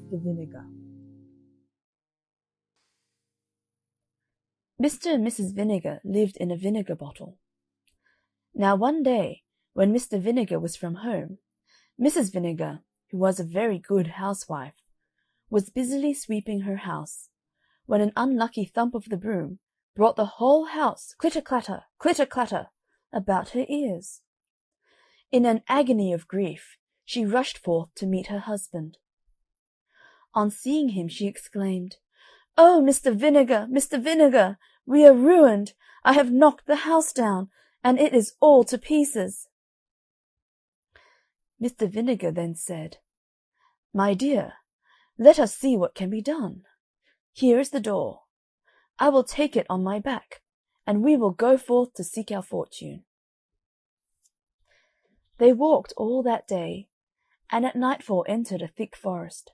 the Vinegar. Mr. and Mrs. Vinegar lived in a vinegar bottle. Now one day, when Mr. Vinegar was from home, Mrs. Vinegar, who was a very good housewife, was busily sweeping her house, when an unlucky thump of the broom brought the whole house clitter-clatter, clitter-clatter, about her ears. In an agony of grief, she rushed forth to meet her husband. On seeing him, she exclaimed, "Oh, Mr. Vinegar, Mr. Vinegar, we are ruined! I have knocked the house down, and it is all to pieces." Mr. Vinegar then said, "My dear, let us see what can be done. Here is the door. I will take it on my back, and we will go forth to seek our fortune." They walked all that day, and at nightfall entered a thick forest.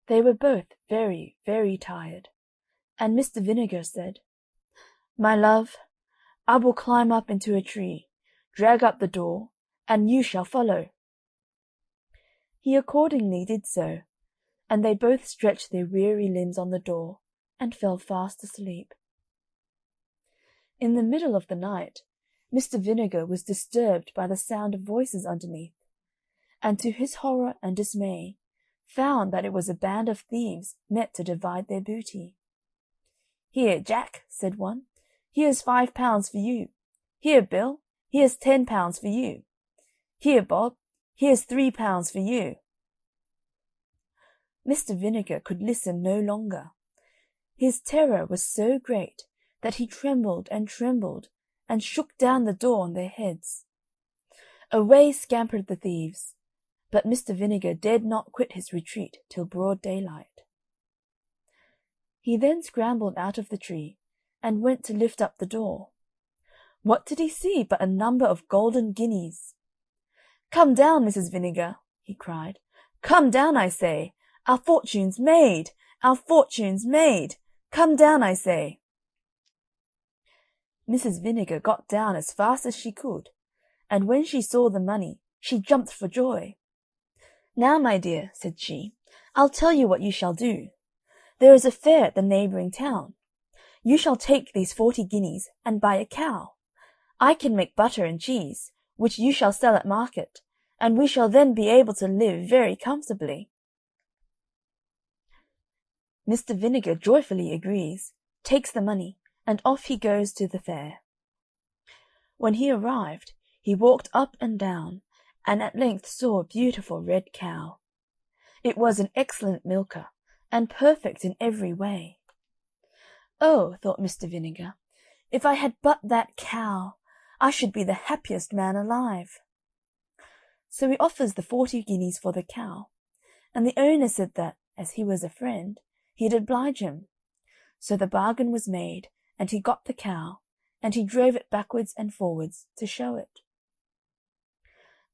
They were both very, very tired, and Mr. Vinegar said, "My love, I will climb up into a tree, drag up the door, and you shall follow." He accordingly did so, and they both stretched their weary limbs on the door, and fell fast asleep. In the middle of the night, Mr. Vinegar was disturbed by the sound of voices underneath, and to his horror and dismay, found that it was a band of thieves met to divide their booty. "Here, Jack," said one, "here's £5 for you. Here, Bill, here's £10 for you. Here, Bob, here's £3 for you." Mr. Vinegar could listen no longer. His terror was so great that he trembled and shook down the door on their heads. Away scampered the thieves, but Mr. Vinegar dared not quit his retreat till broad daylight. He then scrambled out of the tree, and went to lift up the door. What did he see but a number of golden guineas? "Come down, Mrs. Vinegar," he cried. "Come down, I say! Our fortune's made! Our fortune's made! Come down, I say!" Mrs. Vinegar got down as fast as she could, and when she saw the money, she jumped for joy. "Now, my dear," said she, "I'll tell you what you shall do. There is a fair at the neighbouring town. You shall take these 40 guineas and buy a cow. I can make butter and cheese, which you shall sell at market, and we shall then be able to live very comfortably." Mr. Vinegar joyfully agrees, takes the money, and off he goes to the fair. When he arrived, he walked up and down, and at length saw a beautiful red cow. It was an excellent milker, and perfect in every way. "Oh," thought Mr. Vinegar, "if I had but that cow, I should be the happiest man alive." So he offers the 40 guineas for the cow, and the owner said that, as he was a friend, he'd oblige him. So the bargain was made, and he got the cow, and he drove it backwards and forwards to show it.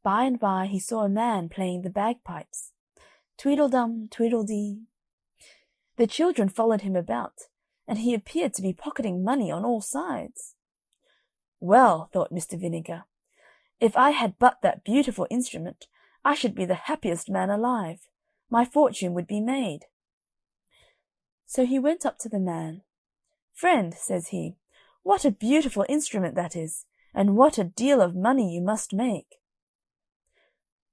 By and by he saw a man playing the bagpipes. Tweedledum, tweedledee. The children followed him about, and he appeared to be pocketing money on all sides. "Well," thought Mr. Vinegar, "if I had but that beautiful instrument, I should be the happiest man alive. My fortune would be made." So he went up to the man. "Friend," says he, "what a beautiful instrument that is, and what a deal of money you must make."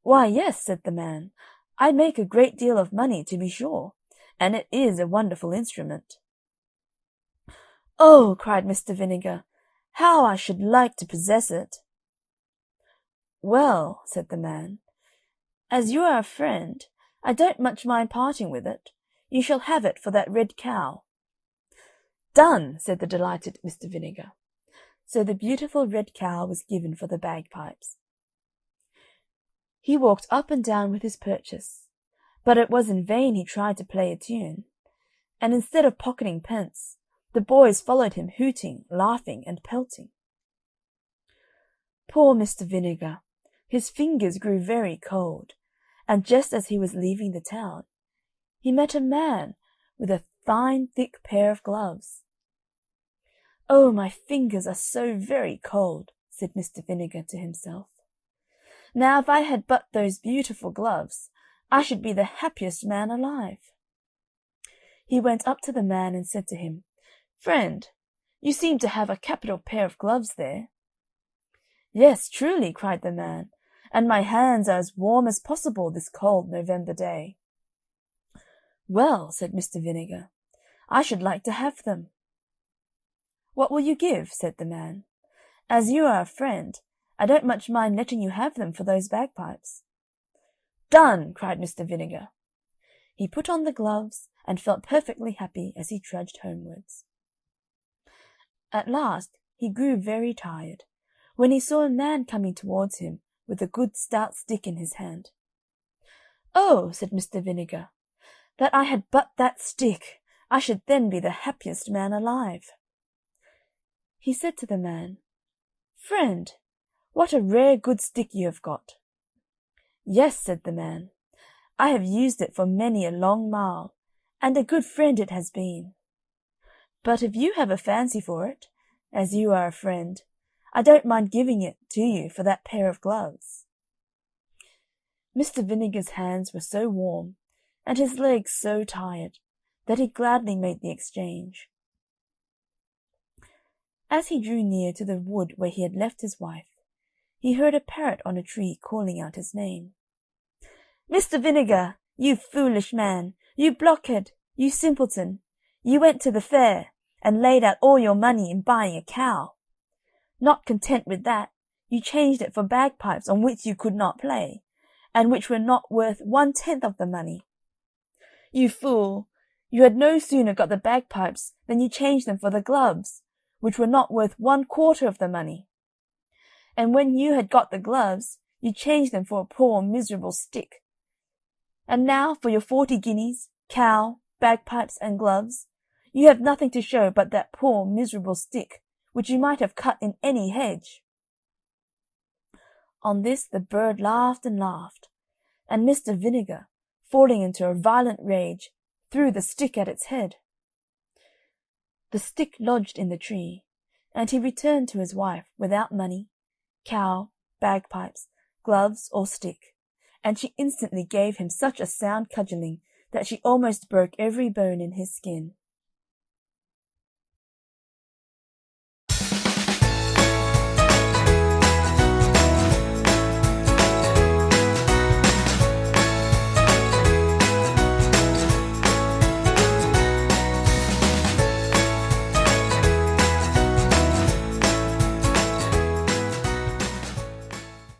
"Why, yes," said the man, "I make a great deal of money, to be sure, and it is a wonderful instrument." "Oh," cried Mr. Vinegar, "how I should like to possess it." "Well," said the man, "as you are a friend, I don't much mind parting with it. You shall have it for that red cow." "Done," said the delighted Mr. Vinegar. So the beautiful red cow was given for the bagpipes. He walked up and down with his purchase, but it was in vain he tried to play a tune, and instead of pocketing pence, the boys followed him hooting, laughing, and pelting. Poor Mr. Vinegar! His fingers grew very cold, and just as he was leaving the town, he met a man with a fine thick pair of gloves. "Oh, my fingers are so very cold," said Mr. Vinegar to himself. "Now if I had but those beautiful gloves, I should be the happiest man alive." He went up to the man and said to him, "Friend, you seem to have a capital pair of gloves there." "Yes, truly," cried the man, "and my hands are as warm as possible this cold November day." "Well," said Mr. Vinegar, "I should like to have them." "What will you give?" said the man. "As you are a friend, I don't much mind letting you have them for those bagpipes." "Done!" cried Mr. Vinegar. He put on the gloves, and felt perfectly happy as he trudged homewards. At last he grew very tired, when he saw a man coming towards him with a good stout stick in his hand. "Oh," said Mr. Vinegar, "that I had but that stick! I should then be the happiest man alive." He said to the man, "Friend, what a rare good stick you have got." "Yes," said the man, "I have used it for many a long mile, and a good friend it has been. But if you have a fancy for it, as you are a friend, I don't mind giving it to you for that pair of gloves." Mr. Vinegar's hands were so warm, and his legs so tired, that he gladly made the exchange. As he drew near to the wood where he had left his wife, he heard a parrot on a tree calling out his name. "Mr. Vinegar, you foolish man, you blockhead, you simpleton, you went to the fair, and laid out all your money in buying a cow. Not content with that, you changed it for bagpipes on which you could not play, and which were not worth 1/10 of the money. You fool, you had no sooner got the bagpipes than you changed them for the gloves, which were not worth 1/4 of the money. And when you had got the gloves, you changed them for a poor miserable stick. And now for your 40 guineas, cow, bagpipes, and gloves, you have nothing to show but that poor miserable stick, which you might have cut in any hedge." On this the bird laughed and laughed, and Mr. Vinegar, falling into a violent rage, threw the stick at its head. The stick lodged in the tree, and he returned to his wife without money, cow, bagpipes, gloves, or stick, and she instantly gave him such a sound cudgelling that she almost broke every bone in his skin.